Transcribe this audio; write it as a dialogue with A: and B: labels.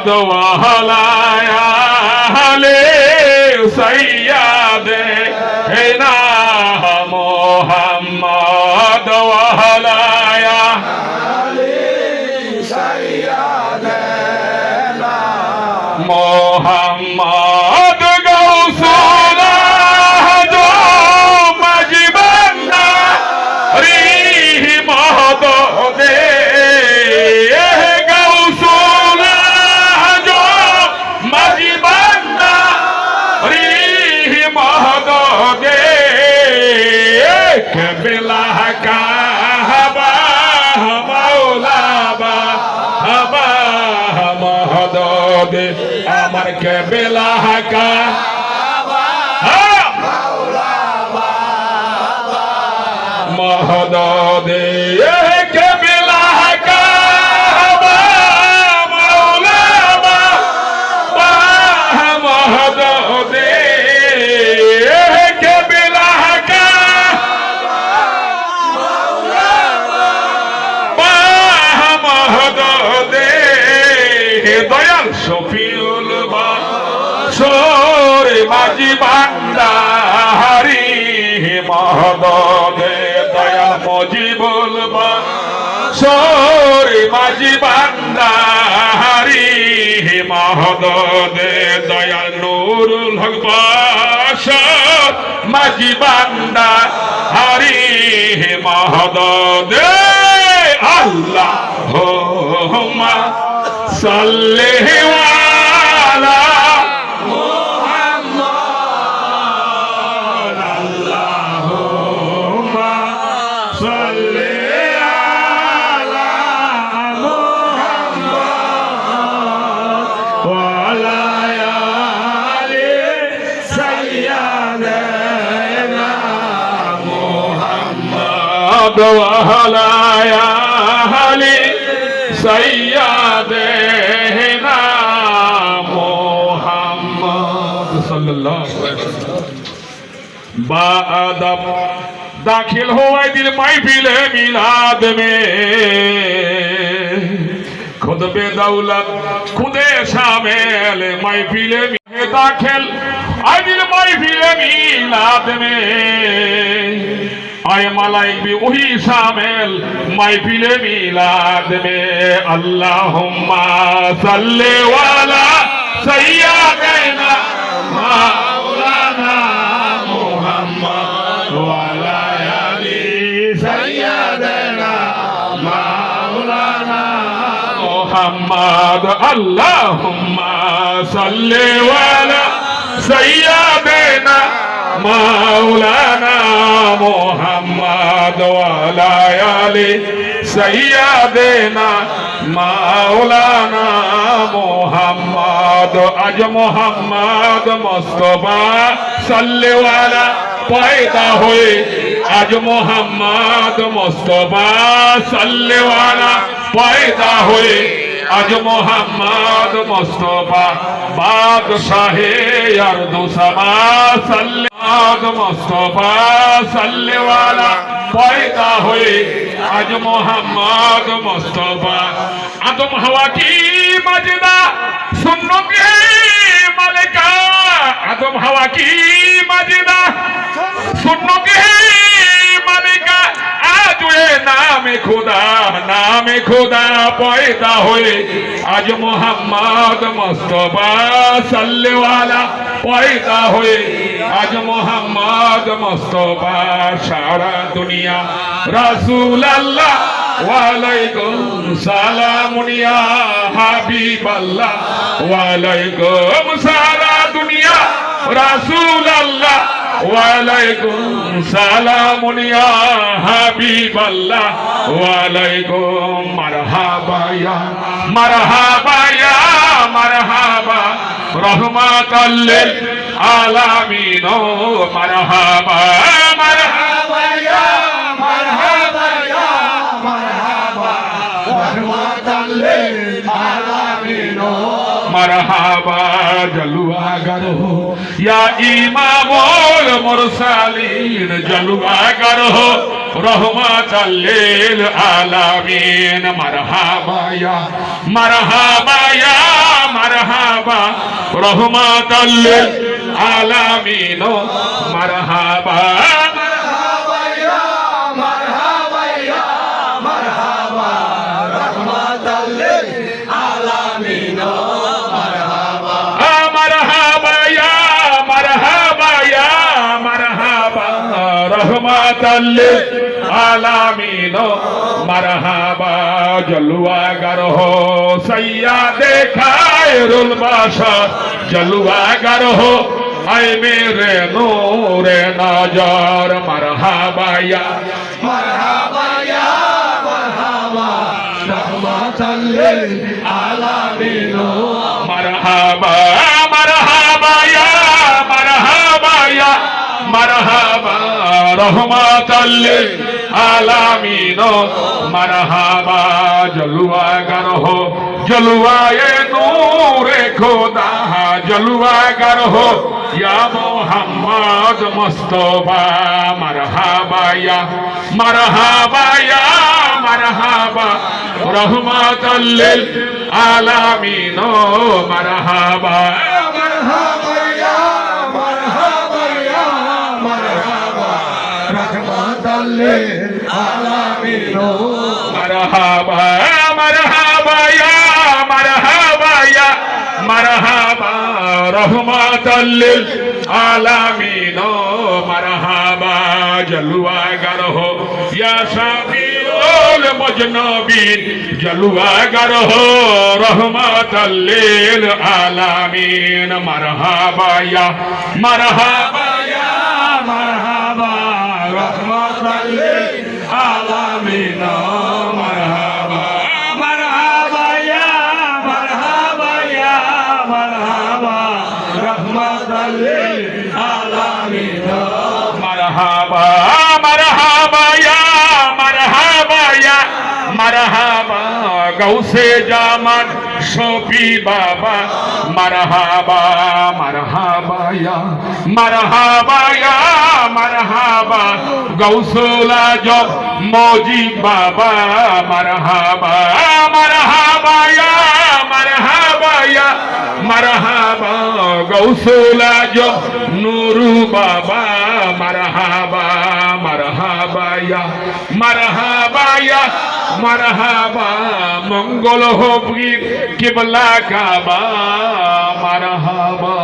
A: وعلى آل سيدنا محمد وعلى آل سيدنا محمد غوث مجبنا ريه مهدود غوث مجبنا ريه مهدود كبلا كهبا مولا با মহদদ আমার কেবলা হাকা মহদদ কেবলা হাকা মৌলা মহদদ কেবলা হাকা মহদদ দয়াল শফিউল বাশর মাঝি ভান্ডারী মহদদ দয়াল মজিবুল বাশর মাঝি ভান্ডারী মহদদ দয়াল নুরুল হক বাশর মাঝি ভান্ডারী মহদদ আল্লাহুম্মা সাল্লি আলা মুহাম্মাদ আল্লাহুম্মা সাল্লি আলা মুহাম্মাদ ওয়া আলা আলি সাইয়্যিদানা মুহাম্মাদ ওয়া আলা আলি سيدنا محمد صلى الله عليه وسلم बादब दाखिल हुआ दिल महफिल मिलाद में खुद बेदौलत खुदे शामिल महफिल में दाखिल आए दिल महफिल मिलाद में आए मलाइक भी वही शामिल महफिल मिलाद में अल्लाहुम्मा सल्ले वाला सय्यदना मौलाना मुहम्मद वाला आली सय्यदना मौलाना मुहम्मद अल्लाहुम्मा सल्ले वाला सय्यदना मौलाना मुहम्मद वाला आली सय्यदना मौलाना मुहम्मद आज मुहम्मद मुस्तफा सल्ले वाला पैदा हुए आज मुहम्मद मुस्तफा सल्ले वाला पैदा हुए आज मुहम्मद मुस्तफा बादशाहे अर्दु समा सल्ले आज मुस्तफा सल्ले वाला पैदा हुए आज मुहम्मद मुस्तफा आदम हवा की मजदा सुन्नो के मलिका आदम हवा की मजदा सुन्नो के मलिका आज ये नाम खुदा पैदा हुए आज मुहम्मद मुस्तफा सल्ले वाला पैदा हुए आज मुहम्मद मुस्तफा सारा दुनिया रसूल अल्लाह वालेकुम सलाम या हबीब अल्लाह वालेकुम सारा दुनिया रसूल अल्लाह वालेकुम सलाम या हबीब अल्लाह वालेकुम मरहबा या मरहबा रहमतल लिल आलामीन मरहबा मरहबा या मरहबा रहमतल लिल आलामीन मरहबा जलवागर हो या इमामुल मुरसलीन जलवागर हो रहमतल लिल आलामीन मरहबा या মারহাবা রহমাতাল লিল আলামিন মারহাবা रहमतल लिल आलामीन मरहबा जलवागर हो सैयदे खैरुल बशर जलवागर हो ऐ मेरे नूरे नजर मरहबा या रहमतल लिल आलामीन मरहबा मरहबा या मरहबा रहमतल लिल आलामीन मरहबा जलवागर हो जलवाए नूरे खुदा जलवागर हो या मोहम्मद मुस्तफा मरहबा या मरहबा रहमतल लिल आलामीन मरहबा मरहबा मरहबा या मरहबा रहमतल लिल आलामीन मरहबा जलवागर हो या शफीउल मुजनबीन जलवागर हो रहमतल लिल आलामीन मरहबा या मरहबा रहमतल लिल आलामीन मरहबा मरहबा या मरहबा रहमतल लिल आलामीन मरहबा मरहबा या मरहबा गौसे जामन शफी बाबा मरहबा मरहबा या मरहबा गौसुल आजम मौजी बाबा मरहबा मरहबा या मरहबा गौसुल आजम नूरू बाबा मरहबा मरहबा या मरहबा मंगल हो किबला काबा मरहबा।